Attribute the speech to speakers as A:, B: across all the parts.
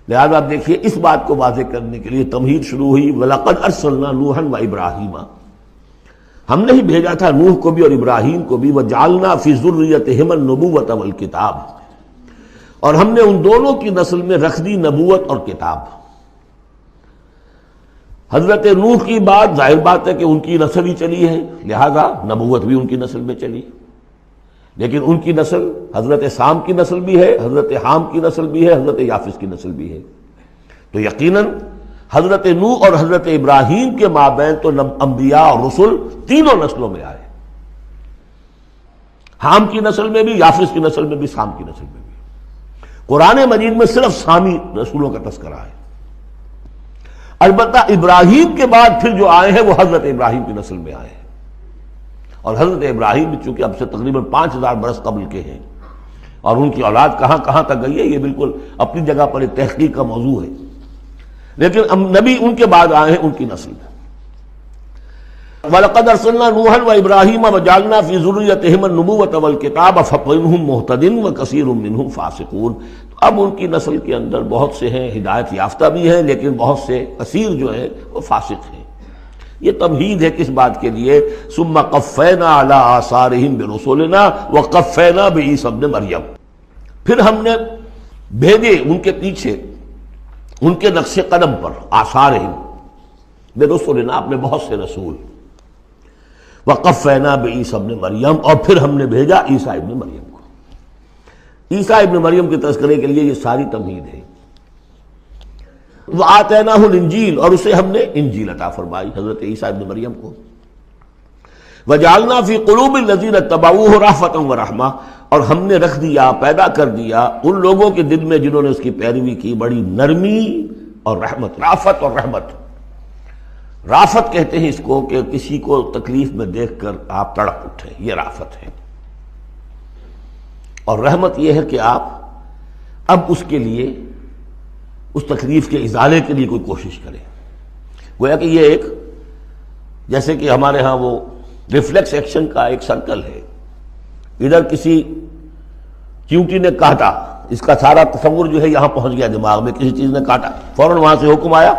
A: لہذا آپ دیکھیے اس بات کو واضح کرنے کے لیے تمہید شروع ہوئی وَلَقَدْ أَرْسَلْنَا نُوحًا وَإِبْرَاهِيمَ، ہم نے ہی بھیجا تھا نوح کو بھی اور ابراہیم کو بھی، وَجَعَلْنَا فِي ذُرِّيَّتِهِمَا النُّبُوَّةَ وَالْكِتَابَ، اور ہم نے ان دونوں کی نسل میں رکھ دی نبوت اور کتاب۔ حضرت نوح کی بات ظاہر بات ہے کہ ان کی نسل ہی چلی ہے، لہذا نبوت بھی ان کی نسل میں چلی، لیکن ان کی نسل حضرت سام کی نسل بھی ہے، حضرت حام کی نسل بھی ہے، حضرت یافس کی نسل بھی ہے، تو یقیناً حضرت نوح اور حضرت ابراہیم کے مابین تو انبیاء اور رسل تینوں نسلوں میں آئے، حام کی نسل میں بھی، یافس کی نسل میں بھی، سام کی نسل میں بھی۔ قرآن مجید میں صرف سامی رسولوں کا تذکرہ ہے، البتہ ابراہیم کے بعد پھر جو آئے ہیں وہ حضرت ابراہیم کی نسل میں آئے ہیں، اور حضرت ابراہیم چونکہ اب سے تقریباً 5000 برس قبل کے ہیں، اور ان کی اولاد کہاں کہاں تک گئی ہے یہ بالکل اپنی جگہ پر ایک تحقیق کا موضوع ہے، لیکن نبی ان کے بعد آئے ہیں ان کی نسل میں۔ وَلَقَدْ أَرْسَلْنَا نُوحًا وَإِبْرَاهِيمَ وَجَعَلْنَا فِي ذُرِّيَّتِهِمَا النُّبُوَّةَ وَالْكِتَابَ فَمِنْهُم مُّهْتَدٍ وَكَثِيرٌ مِّنْهُمْ فَاسِقُونَ۔ اب ان کی نسل کے اندر بہت سے ہیں ہدایت یافتہ بھی ہیں، لیکن بہت سے کثیر جو ہیں وہ فاسق ہیں۔ یہ تمہید ہے کس بات کے لیے؟ ثُمَّ قَفَّيْنَا عَلَىٰ آثَارِهِمْ بِرُسُلِنَا وَقَفَّيْنَا بِعِیسَىٰ ابْنِ مَرْیَم، پھر ہم نے بھیجے ان کے پیچھے ان کے نقش قدم پر، آثارہم برسلنا، اپنے بہت سے رسول، وقفینا بعیسیٰ ابن مریم، اور پھر ہم نے بھیجا عیسیٰ ابن مریم کو۔ عیسیٰ ابن مریم کے تذکرے کے لیے یہ ساری تمہید ہے۔ وآتیناہ الانجیل، اور اسے ہم نے انجیل عطا فرمائی حضرت عیسیٰ ابن مریم کو۔ وجعلنا فی قلوب الذین اتبعوہ رأفۃ ورحمہ، اور ہم نے رکھ دیا، پیدا کر دیا ان لوگوں کے دل میں جنہوں نے اس کی پیروی کی بڑی نرمی اور رحمت، رأفت اور رحمت۔ رافت کہتے ہیں اس کو کہ کسی کو تکلیف میں دیکھ کر آپ تڑپ اٹھیں، یہ رافت ہے، اور رحمت یہ ہے کہ آپ اب اس کے لیے، اس تکلیف کے ازالے کے لیے کوئی کوشش کریں۔ گویا کہ یہ ایک، جیسے کہ ہمارے ہاں وہ ریفلیکس ایکشن کا ایک سرکل ہے، ادھر کسی چیونٹی نے کاٹا، اس کا سارا تصور جو ہے یہاں پہنچ گیا دماغ میں، کسی چیز نے کاٹا، فوراً وہاں سے حکم آیا،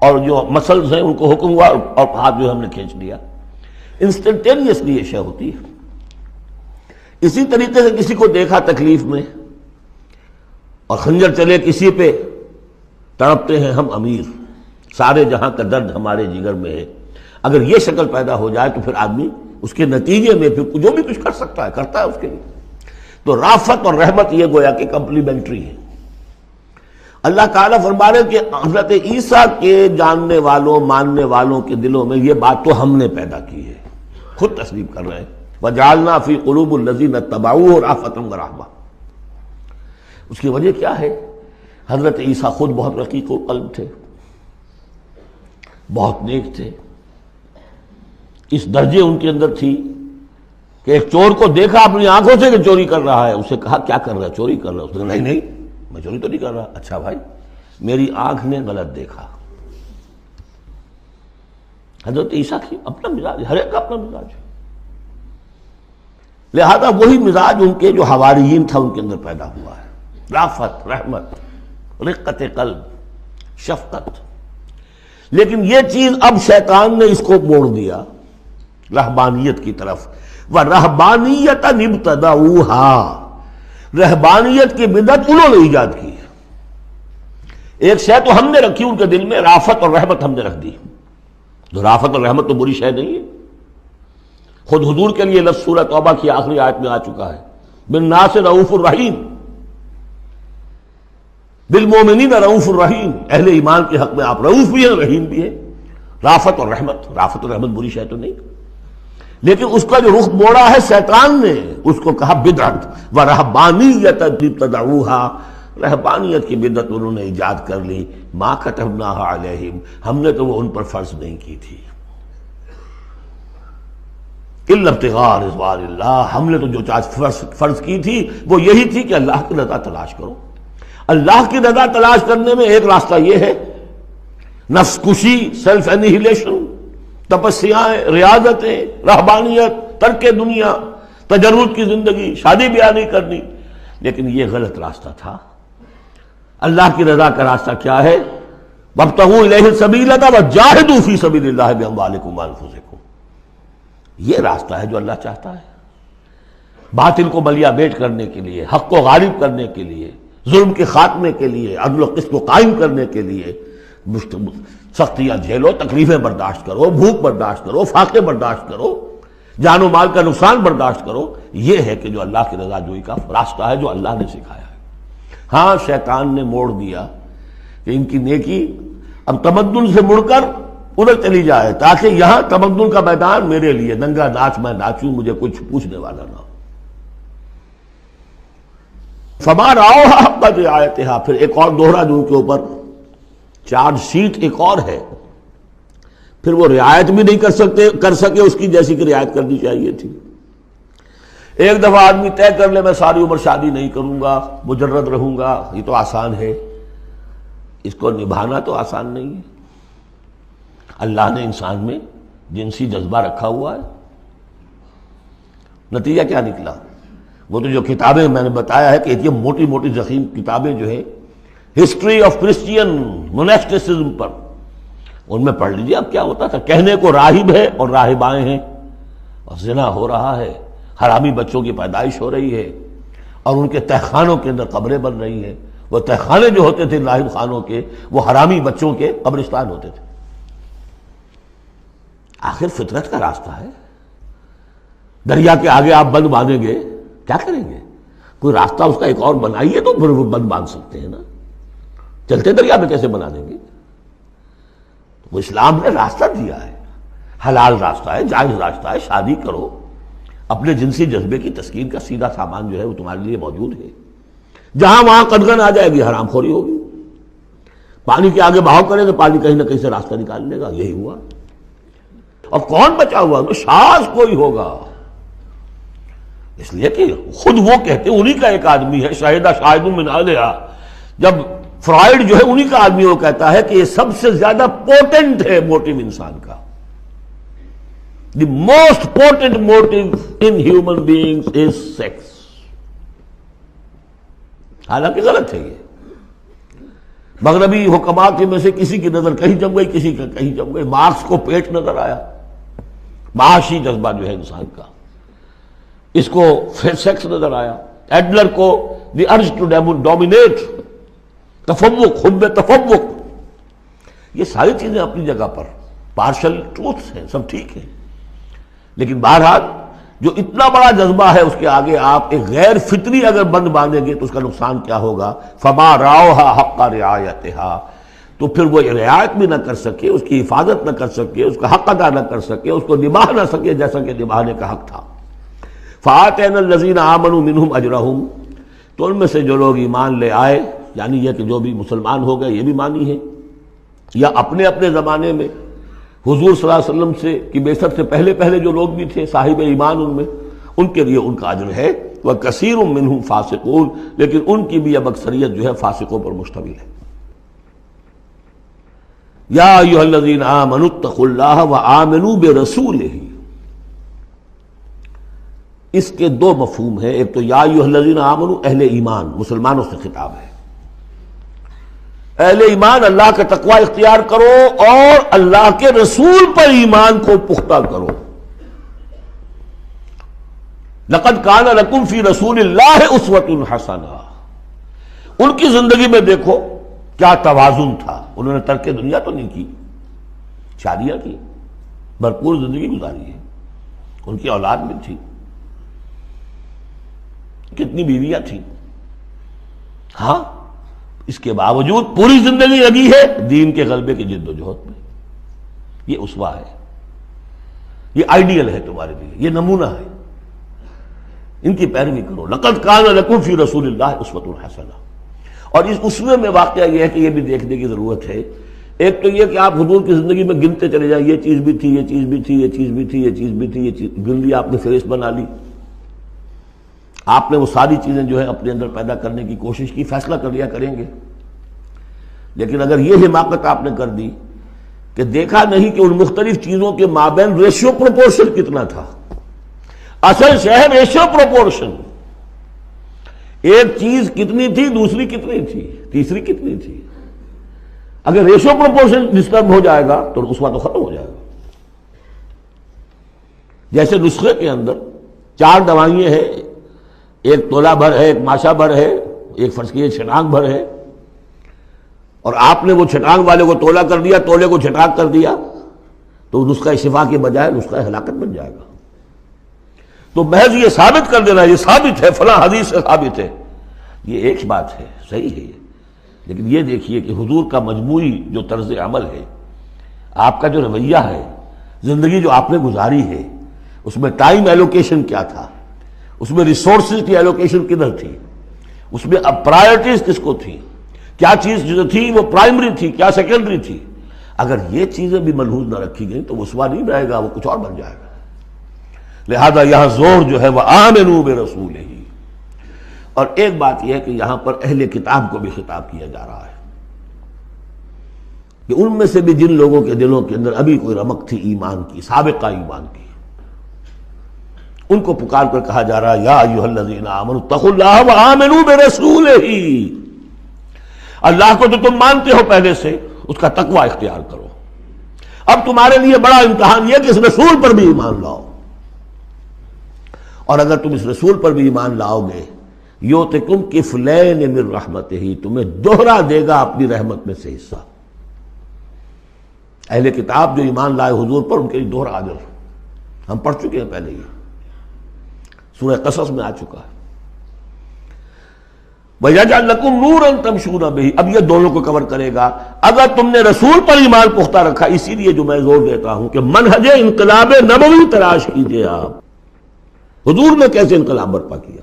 A: اور جو مسلز ہیں ان کو حکم ہوا اور ہاتھ جو ہم نے کھینچ لیا، انسٹنٹینیسلی یہ شے ہوتی ہے۔ اسی طریقے سے کسی کو دیکھا تکلیف میں اور خنجر چلے کسی پہ، تڑپتے ہیں ہم امیر، سارے جہاں کا درد ہمارے جگر میں ہے۔ اگر یہ شکل پیدا ہو جائے تو پھر آدمی اس کے نتیجے میں پھر جو بھی کچھ کر سکتا ہے کرتا ہے اس کے لیے۔ تو رافت اور رحمت یہ گویا کہ کمپلیمنٹری ہے۔ اللہ تعالیٰ فرما رہے کہ حضرت عیسیٰ کے جاننے والوں، ماننے والوں کے دلوں میں یہ بات تو ہم نے پیدا کی ہے، خود تسلیم کر رہے ہیں۔ وَجَعَلْنَا فِي قُلُوبِ الَّذِينَ اتَّبَعُوهُ رَأْفَةً وَرَحْمَةً۔ اس کی وجہ کیا ہے؟ حضرت عیسیٰ خود بہت رقیق القلب تھے، بہت نیک تھے، اس درجے ان کے اندر تھی کہ ایک چور کو دیکھا اپنی آنکھوں سے کہ چوری کر رہا ہے، اسے کہا کیا کر رہا ہے؟ چوری کر رہا ہے۔ اس نے کہا نہیں میں چوری تو نہیں کر رہا۔ اچھا بھائی، میری آنکھ نے غلط دیکھا۔ حضرت عیسیٰ کی اپنا مزاج، ہر ایک کا اپنا مزاج ہے، لہذا وہی مزاج ان کے جو حواریین تھا ان کے اندر پیدا ہوا ہے، رافت، رحمت، رقت قلب، شفقت۔ لیکن یہ چیز اب شیطان نے اس کو موڑ دیا رہبانیت کی طرف۔ وَرَهْبَانِيَّةً ابْتَدَعُوهَا، رہبانیت کی بدعت انہوں نے ایجاد کی ہے۔ ایک شے تو ہم نے رکھی ان کے دل میں، رافت اور رحمت ہم نے رکھ دی۔ تو رافت اور رحمت تو بری شے نہیں ہے، خود حضور کے لیے لفظ سورہ توبہ کی آخری آیت میں آ چکا ہے، بالناس رؤوف الرحیم، بالمومنین رؤوف الرحیم، اہل ایمان کے حق میں آپ رؤوف بھی ہیں، رحیم بھی ہیں۔ رافت اور رحمت، رافت اور رحمت بری شے تو نہیں، لیکن اس کا جو رخ موڑا ہے شیطان نے، اس کو کہا بدعت۔ وَرَهْبَانِيَّةً ابْتَدَعُوهَا، رہبانیت کی بدعت انہوں نے ایجاد کر لی۔ مَا كَتَبْنَاهَا عَلَيْهِمْ، ہم نے تو وہ ان پر فرض نہیں کی تھی۔ إِلَّا ابْتِغَاءَ رِضْوَانِ اللَّهِ، ہم نے تو جو فرض کی تھی وہ یہی تھی کہ اللہ کی رضا تلاش کرو۔ اللہ کی رضا تلاش کرنے میں ایک راستہ یہ ہے، نفس کشی، سیلف انہیلیشن، تپسیاں، ریاضتیں، رہبانیت، ترک دنیا، تجرد کی زندگی، شادی بیاہ نہیں کرنی، لیکن یہ غلط راستہ تھا۔ اللہ کی رضا کا راستہ کیا ہے؟ وابتغوا الیہ السبیل وجاہدوا فی سبیل اللہ باموالکم وانفسکم، یہ راستہ ہے جو اللہ چاہتا ہے، باطل کو ملیا بیٹ کرنے کے لیے، حق کو غالب کرنے کے لیے، ظلم کے خاتمے کے لیے، عدل و قسط کو قائم کرنے کے لیے۔ سختیاں جھیلو، تکلیفیں برداشت کرو، بھوک برداشت کرو، فاقے برداشت کرو، جان و مال کا نقصان برداشت کرو، یہ ہے کہ جو اللہ کی رضا جوئی کا راستہ ہے جو اللہ نے سکھایا ہے۔ ہاں شیطان نے موڑ دیا کہ ان کی نیکی اب تمدن سے مڑ کر ادھر چلی جائے، تاکہ یہاں تمدن کا میدان میرے لیے ننگا ناچ میں ناچوں، مجھے کچھ پوچھنے والا نہ ہو۔ فما رعوها حق رعایتها، پھر ایک اور دوہرا جو ان کے اوپر چارج شیٹ ایک اور ہے، پھر وہ رعایت بھی نہیں کر سکے اس کی جیسی کہ رعایت کرنی چاہیے تھی۔ ایک دفعہ آدمی طے کر لے میں ساری عمر شادی نہیں کروں گا، مجرد رہوں گا، یہ تو آسان ہے، اس کو نبھانا تو آسان نہیں ہے۔ اللہ نے انسان میں جنسی جذبہ رکھا ہوا ہے، نتیجہ کیا نکلا؟ وہ تو جو کتابیں میں نے بتایا ہے کہ یہ موٹی موٹی ضخیم کتابیں جو ہے ہسٹری آف کرسچین موناسٹسزم پر، ان میں پڑھ لیجیے اب کیا ہوتا تھا۔ کہنے کو راہب ہے اور راہبائیں ہیں، اور زنا ہو رہا ہے، حرامی بچوں کی پیدائش ہو رہی ہے، اور ان کے تہخانوں کے اندر قبریں بن رہی ہیں۔ وہ تہخانے جو ہوتے تھے راہب خانوں کے، وہ حرامی بچوں کے قبرستان ہوتے تھے۔ آخر فطرت کا راستہ ہے، دریا کے آگے آپ بند باندھیں گے کیا کریں گے؟ کوئی راستہ اس کا ایک اور بنائیے تو پھر وہ بند باندھ سکتے ہیں نا، چلتے دریا میں کیسے بنا دیں گے؟ وہ اسلام نے راستہ دیا ہے، حلال راستہ ہے، جائز راستہ ہے، شادی کرو، اپنے جنسی جذبے کی تسکین کا سیدھا سامان جو ہے وہ تمہارے لیے موجود ہے۔ جہاں وہاں قدغن آ جائے گی حرام خوری ہوگی، پانی کے آگے بہاؤ کریں تو پانی کہیں نہ کہیں سے راستہ نکال لے گا، یہی ہوا۔ اور کون بچا ہوا؟ تو شاذ کوئی ہوگا، اس لیے کہ خود وہ کہتے ہیں، انہی کا ایک آدمی ہے، شاہدہ شاہد من اہلہا، جب فرائڈ جو ہے انہی کا آدمی وہ کہتا ہے کہ یہ سب سے زیادہ پوٹنٹ ہے موٹیو انسان کا، the most potent motive in human beings is sex. حالانکہ غلط ہے یہ، مغربی حکماء کے میں سے کسی کی نظر کہیں جم گئی، کسی کا کہیں جم گئی۔ مارکس کو پیٹ نظر آیا، معاشی جذبہ جو ہے انسان کا، اس کو سیکس نظر آیا۔ ایڈلر کو دی ارج ٹو ڈومینیٹ، تفوق، حب تفوق، یہ ساری چیزیں اپنی جگہ پر پارشل ٹروتھس ہیں، سب ٹھیک ہے، لیکن بہرحال جو اتنا بڑا جذبہ ہے اس کے آگے آپ ایک غیر فطری اگر بند باندھیں گے تو اس کا نقصان کیا ہوگا؟ فما رعوها حق رعایتها، تو پھر وہ رعایت بھی نہ کر سکے، اس کی حفاظت نہ کر سکے، اس کا حق ادا نہ کر سکے، اس کو نبھا نہ سکے جیسا کہ نبھانے کا حق تھا۔ فآتینا الذین آمنوا منہم اجرہم، تو ان میں سے جو لوگ ایمان لے آئے، یعنی یہ کہ جو بھی مسلمان ہو گئے، یہ بھی مانی ہے، یا اپنے اپنے زمانے میں حضور صلی اللہ علیہ وسلم سے کی بعثت سے پہلے پہلے جو لوگ بھی تھے صاحب ایمان ان میں، ان کے لیے ان کا اجر ہے۔ وَكَثِيرٌ مِّنْهُمْ فَاسِقُونَ، لیکن ان کی بھی اب اکثریت جو ہے فاسقوں پر مشتمل ہے۔ یا ایھا الذین آمنوا اتقوا اللہ وآمنوا برسولہ، اس کے دو مفہوم ہیں، ایک تو یا ایھا الذین آمنوا اہل ایمان، مسلمانوں سے خطاب ہے، اہل ایمان اللہ کا تقوی اختیار کرو اور اللہ کے رسول پر ایمان کو پختہ کرو۔ لقد کان لکم فی رسول اللہ اسوۃ حسنہ، ان کی زندگی میں دیکھو کیا توازن تھا، انہوں نے ترک دنیا تو نہیں کی، شادیاں کی، بھرپور زندگی گزاری ہے، ان کی اولاد بھی تھی، کتنی بیویاں تھیں، ہاں اس کے باوجود پوری زندگی لگی ہے دین کے غلبے کی جد و جہد میں۔ یہ اسوہ ہے، یہ آئیڈیل ہے تمہارے لیے، یہ نمونہ ہے، ان کی پیروی کرو۔ لقد کان لکم فی رسول اللہ اسوۃ حسنہ۔ اور اس اسوے میں واقعہ یہ ہے کہ یہ بھی دیکھنے کی ضرورت ہے، ایک تو یہ کہ آپ حضور کی زندگی میں گنتے چلے جائیں، یہ چیز بھی تھی، یہ چیز بھی تھی، یہ چیز بھی تھی، یہ چیز بھی تھی، یہ چیز گن لی، آپ نے فہرست بنا لی، آپ نے وہ ساری چیزیں جو ہے اپنے اندر پیدا کرنے کی کوشش کی، فیصلہ کر لیا کریں گے۔ لیکن اگر یہ حماقت آپ نے کر دی کہ دیکھا نہیں کہ ان مختلف چیزوں کے مابین ریشیو پروپورشن کتنا تھا، اصل شے ریشیو پروپورشن، ایک چیز کتنی تھی دوسری کتنی تھی، تیسری کتنی تھی؟ اگر ریشو پروپورشن ڈسٹرب ہو جائے گا تو نسخہ تو ختم ہو جائے گا. جیسے نسخے کے اندر 4 دوائیں ہیں، ایک تولہ بھر ہے، ایک ماشا بھر ہے، ایک فرض کیجیے چھٹانک بھر ہے، اور آپ نے وہ چھٹانک والے کو تولا کر دیا، تولے کو چھٹانک کر دیا، تو نسخہ شفا کے بجائے نسخہ ہلاکت بن جائے گا. تو محض یہ ثابت کر دینا یہ ثابت ہے، فلاں حدیث سے ثابت ہے، یہ ایک بات ہے، صحیح ہے یہ. لیکن یہ دیکھیے کہ حضور کا مجموعی جو طرز عمل ہے، آپ کا جو رویہ ہے، زندگی جو آپ نے گزاری ہے، اس میں ٹائم ایلوکیشن کیا تھا، اس میں ریسورسز کی ایلوکیشن کدھر تھی، اس میں اب پرائرٹیز کس کو تھی، کیا چیز جو تھی وہ پرائمری تھی، کیا سیکنڈری تھی. اگر یہ چیزیں بھی ملحوظ نہ رکھی گئیں تو وہ اسوا نہیں رہے گا، وہ کچھ اور بن جائے گا. لہذا یہاں زور جو ہے وہ آمنوا برسولہ. اور ایک بات یہ ہے کہ یہاں پر اہل کتاب کو بھی خطاب کیا جا رہا ہے کہ ان میں سے بھی جن لوگوں کے دلوں کے اندر ابھی کوئی رمق تھی ایمان کی، سابقہ ایمان کی، ان کو پکار کر کہا جا رہا ہے یا ایھا الذین آمنوا اتقوا اللہ وآمنوا برسولہ. اللہ کو تو تم مانتے ہو پہلے سے، اس کا تقوی اختیار کرو. اب تمہارے لیے بڑا امتحان یہ کہ اس رسول پر بھی ایمان لاؤ، اور اگر تم اس رسول پر بھی ایمان لاؤ گے یؤتکم کفلین من رحمتہ، تمہیں دوہرا دے گا اپنی رحمت میں سے حصہ. اہل کتاب جو ایمان لائے حضور پر، ان کے لیے دوہرا اجر ہم پڑھ چکے ہیں پہلے، یہ سورہ قصص میں آ چکا ہے. وَيَجْعَلْ لَكُمْ نُورًا تَمْشُونَ بِهِ. اب یہ دونوں کو کور کرے گا. اگر تم نے رسول پر ایمان پختہ رکھا، اسی لیے جو میں زور دیتا ہوں کہ منہج انقلاب نبوی تلاش کیجئے. آپ حضور نے کیسے انقلاب برپا کیا؟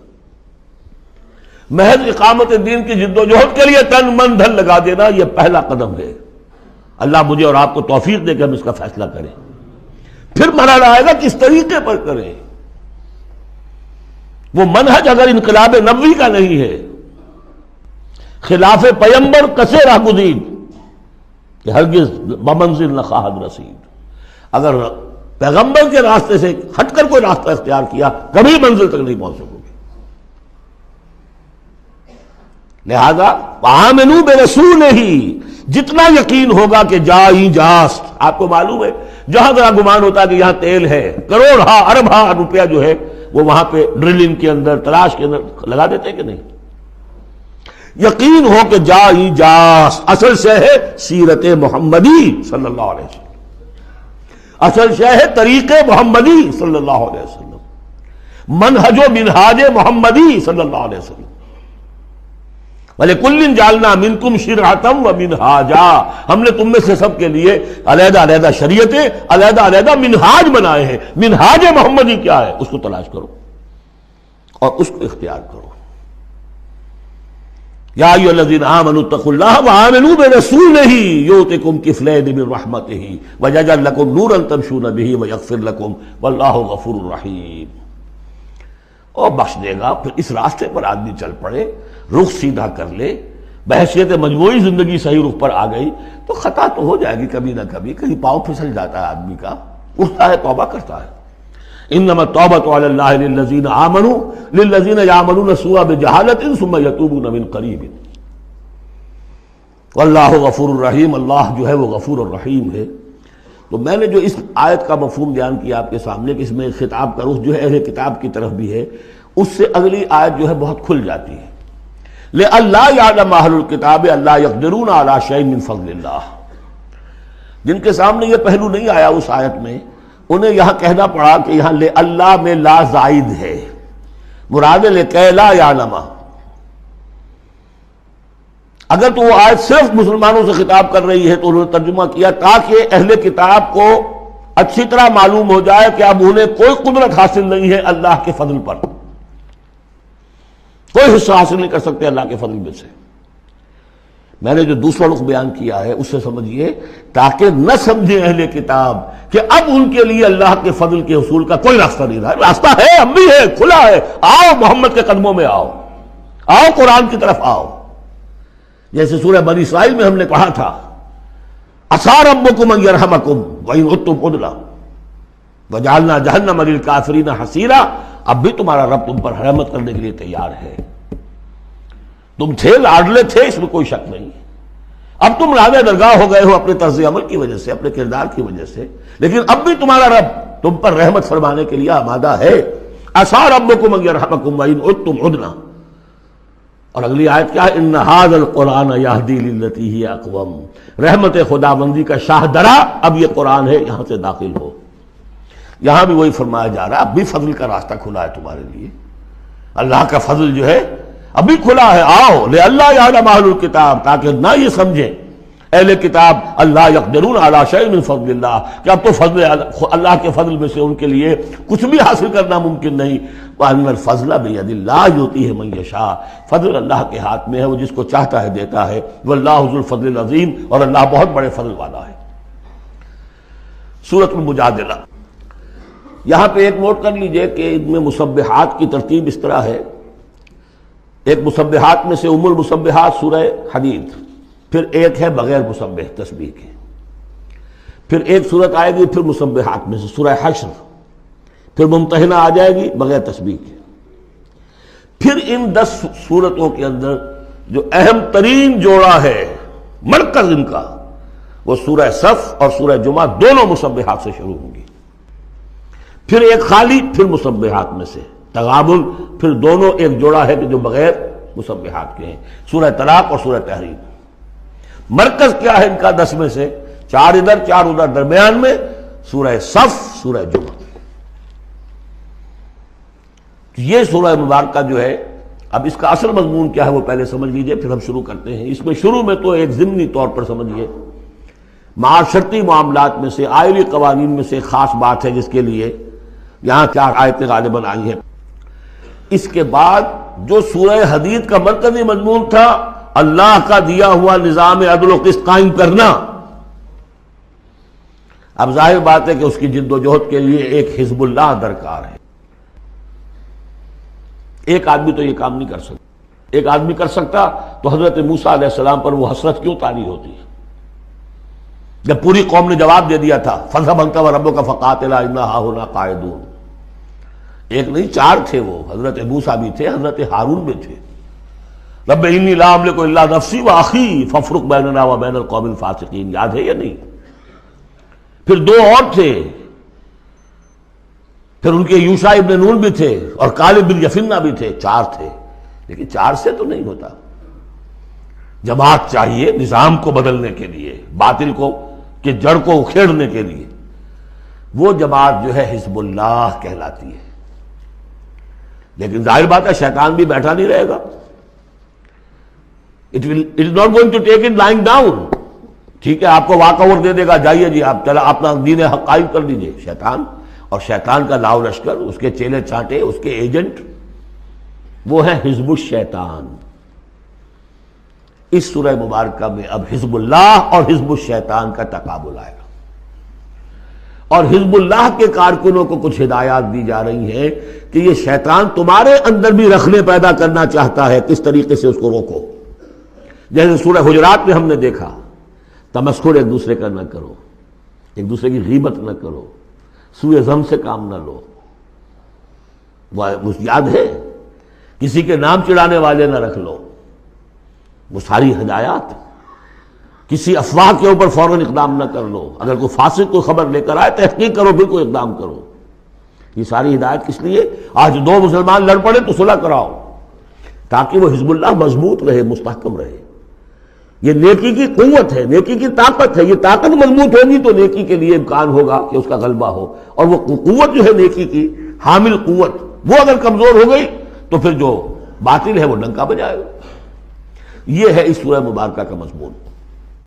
A: محض اقامت دین کی جد و جہد کے لیے تن من دھن لگا دینا، یہ پہلا قدم ہے. اللہ مجھے اور آپ کو توفیق دے کہ ہم اس کا فیصلہ کریں. پھر مرحلہ آئے گا کس طریقے پر کریں. وہ منہج اگر انقلاب نبوی کا نہیں ہے، خلاف پیمبر کسے راہ گزید کہ ہرگز بمنزل نہ خواہد رسید. اگر پیغمبر کے راستے سے ہٹ کر کوئی راستہ اختیار کیا، کبھی منزل تک نہیں پہنچ سکو گے. لہذا آمنوا برسولہ، جتنا یقین ہوگا کہ جا ہی جاست. آپ کو معلوم ہے جہاں ذرا گمان ہوتا ہے کہ یہاں تیل ہے، کروڑ ہاں ارب ہاں روپیہ جو ہے وہ وہاں پہ ڈرلنگ کے اندر، تلاش کے اندر لگا دیتے کہ نہیں. یقین ہو کہ جا ہی جاس. اصل شے ہے سیرت محمدی صلی اللہ علیہ وسلم، اصل شے ہے طریق محمدی صلی اللہ علیہ وسلم، منہج و منہاج محمدی صلی اللہ علیہ وسلم. وَلِكُلٍّ جَعَلْنَا مِنْكُمْ شِرْعَةً وَمِنْهَاجًا. ہم نے تم میں سے سب کے لیے علیحدہ علیحدہ شریعتیں، علیحدہ علیحدہ منہاج بنائے ہیں. منہاج محمدی کیا ہے؟ اس کو تلاش کرو اور اس کو اختیار کرو. یا ایھا الذین آمنوا اتقوا اللہ وآمنوا برسولہ یؤتکم کفلین من رحمتہ ویجعل لکم نورا تمشون بہ ویغفر لکم واللہ غفور رحیم. اور بخش دے گا. پھر اس راستے پر آدمی چل پڑے، رخ سیدھا کر لے، بحیثیت مجموعی زندگی صحیح رخ پر آ گئی تو خطا تو ہو جائے گی کبھی نہ کبھی، کہیں پاؤں پھسل جاتا ہے آدمی کا، اٹھتا ہے توبہ کرتا ہے. انما التوبۃ علی اللہ للذین آمنوا للذین یعملون السوء بجہالۃ ثم یتوبون من قریب واللہ غفور الرحیم. اللہ جو ہے وہ غفور الرحیم ہے. تو میں نے جو اس آیت کا مفہوم بیان کیا آپ کے سامنے کہ اس میں خطاب کا رخ جو ہے اہل کتاب کی طرف بھی ہے، اس سے اگلی آیت جو ہے بہت کھل جاتی ہے. لئلا یعلم اہل الکتاب الا یقدرون علی شیء من فضل اللہ. جن کے سامنے یہ پہلو نہیں آیا اس آیت میں، انہیں یہاں کہنا پڑا کہ یہاں لے اللہ میں لا زائد ہے، مراد لکے لا یعلم. اگر تو وہ آیت صرف مسلمانوں سے خطاب کر رہی ہے تو انہوں نے ترجمہ کیا تاکہ اہل کتاب کو اچھی طرح معلوم ہو جائے کہ اب انہیں کوئی قدرت حاصل نہیں ہے اللہ کے فضل پر، کوئی حصہ حاصل نہیں کر سکتے اللہ کے فضل میں سے. میں نے جو دوسرا رخ بیان کیا ہے اس سے سمجھیے تاکہ نہ سمجھے اہل کتاب کہ اب ان کے لیے اللہ کے فضل کے حصول کا کوئی راستہ نہیں رہا. راستہ ہے، اب بھی ہے، کھلا ہے. آؤ محمد کے قدموں میں آؤ، آؤ قرآن کی طرف آؤ. جیسے سورہ بنی اسرائیل میں ہم نے پڑھا تھا عسیٰ ربکم ان یرحمکم وان عدتم عدلا وجعلنا جہنم للکافرین حصیرا. اب بھی تمہارا رب تم پر رحمت کرنے کے لیے تیار ہے. تم تھے لاڈلے تھے، اس میں کوئی شک نہیں، اب تم راوے درگاہ ہو گئے ہو اپنے طرز عمل کی وجہ سے، اپنے کردار کی وجہ سے، لیکن اب بھی تمہارا رب تم پر رحمت فرمانے کے لیے آمادہ ہے۔ عسیٰ ربکم ان یرحمکم وان عدتم عدنا۔ اور اگلی آیت کیا ہے؟ ان ھذا القرآن یہدی للتی ہی اقوم۔ رحمت خداوندی کا شاہ درا اب یہ قرآن ہے، یہاں سے داخل ہو۔ یہاں بھی وہی فرمایا جا رہا ہے، اب بھی فضل کا راستہ کھلا ہے تمہارے لیے، اللہ کا فضل جو ہے ابھی کھلا ہے۔ آؤ لئلا یعلم اہل الکتاب، تاکہ نہ یہ سمجھیں اہل کتاب اللہ یقدرون علی شیء من فضل اللہ، کہ اب تو فضل اللہ کے فضل میں سے ان کے لیے کچھ بھی حاصل کرنا ممکن نہیں۔ وَأَنَّ الْفَضْلَ بِيَدِ اللَّهِ يُؤْتِيهِ مَن يَشَاءُ، فضل اللہ کے ہاتھ میں ہے، وہ جس کو چاہتا ہے دیتا ہے۔ وَاللَّهُ ذُو الْفَضْلِ الْعَظِيمِ، اور اللہ بہت بڑے فضل والا ہے۔ سورۃ المجادلہ، یہاں پہ ایک نوٹ کر لیجئے کہ ان میں مسبحات کی ترتیب اس طرح ہے۔ ایک مسبحات میں سے ام المسبحات سورہ حدید، پھر ایک ہے بغیر مسبح تسبیح کے، پھر ایک صورت آئے گی پھر مسبحات میں سے سورہ حشر، پھر ممتحنہ آ جائے گی بغیر تسبیح کے۔ پھر ان 10 صورتوں کے اندر جو اہم ترین جوڑا ہے، مرکز ان کا، وہ سورہ صف اور سورہ جمعہ دونوں مسبحات سے شروع ہوں گی۔ پھر ایک خالی، پھر مسبحات میں سے تغابن، پھر دونوں ایک جوڑا ہے کہ جو بغیر مسبحات کے ہیں، سورہ طلاق اور سورہ تحریم۔ مرکز کیا ہے ان کا 10 میں سے؟ 4 ادھر 4 ادھر، درمیان میں سورہ صف، سورہ جمعہ۔ یہ سورہ مبارکہ جو ہے، اب اس کا اصل مضمون کیا ہے وہ پہلے سمجھ لیجئے، پھر ہم شروع کرتے ہیں۔ اس میں شروع میں تو ایک ضمنی طور پر سمجھیے، معاشرتی معاملات میں سے، آئلی قوانین میں سے ایک خاص بات ہے جس کے لیے یہاں 4 آیتیں غالباً آئی ہیں۔ اس کے بعد جو سورہ حدید کا مرکزی مضمون تھا، اللہ کا دیا ہوا نظام عدل و قسط قائم کرنا، اب ظاہر بات ہے کہ اس کی جد و جہد کے لیے ایک حزب اللہ درکار ہے۔ ایک آدمی تو یہ کام نہیں کر سکتا۔ ایک آدمی کر سکتا تو حضرت موسیٰ علیہ السلام پر وہ حسرت کیوں طاری ہوتی ہے جب پوری قوم نے جواب دے دیا تھا فَاذْهَبْ أَنْتَ وَرَبُّكَ فَقَاتِلَا إِنَّا هَاهُنَا قَاعِدُونَ۔ ایک نہیں 4 تھے، وہ حضرت موسیٰ بھی تھے، حضرت ہارون بھی تھے۔ رب انی لا املک الا نفسی واخی فافرق بیننا وبین القوم الفاسقین، یاد ہے یا نہیں؟ پھر 2 اور تھے، پھر ان کے یوشع ابن نون بھی تھے اور کالب بن یفنہ بھی تھے، 4 تھے۔ لیکن 4 سے تو نہیں ہوتا، جماعت چاہیے نظام کو بدلنے کے لیے، باطل کو کہ جڑ کو اکھیڑنے کے لیے۔ وہ جماعت جو ہے حزب اللہ کہلاتی ہے۔ لیکن ظاہر بات ہے شیطان بھی بیٹھا نہیں رہے گا، it is not going to take it lying down۔ ٹھیک ہے، آپ کو واک اوور دے دے گا، جائیے جی آپ چلا اپنا دین حق قائم کر لیجئے۔ شیطان اور شیطان کا لاؤ لشکر، اس کے چیلے چانٹے، اس کے ایجنٹ، وہ ہے حزب الشیطان۔ اس سورہ مبارکہ میں اب حزب اللہ اور حزب الشیطان کا تقابل آئے گا، اور حزب اللہ کے کارکنوں کو کچھ ہدایات دی جا رہی ہیں کہ یہ شیطان تمہارے اندر بھی رخنے پیدا کرنا چاہتا ہے، کس طریقے سے اس کو روکو۔ جیسے سورہ حجرات میں ہم نے دیکھا، تمسخر ایک دوسرے کا نہ کرو، ایک دوسرے کی غیبت نہ کرو، سوء ظن سے کام نہ لو۔ وہ یاد ہے، کسی کے نام چڑھانے والے نہ رکھ لو، وہ ساری ہدایات۔ کسی افواہ کے اوپر فوراً اقدام نہ کر لو، اگر کوئی فاسق کوئی خبر لے کر آئے تحقیق کرو پھر کوئی اقدام کرو۔ یہ ساری ہدایت کس لیے؟ آج 2 مسلمان لڑ پڑے تو صلح کراؤ، تاکہ وہ حزب اللہ مضبوط رہے، مستحکم رہے۔ یہ نیکی کی قوت ہے، نیکی کی طاقت ہے۔ یہ طاقت مضبوط ہوگی تو نیکی کے لیے امکان ہوگا کہ اس کا غلبہ ہو، اور وہ قوت جو ہے نیکی کی حامل قوت، وہ اگر کمزور ہو گئی تو پھر جو باطل ہے وہ ڈنکا بجائے گا۔ یہ ہے اس سورہ مبارکہ کا مضمون۔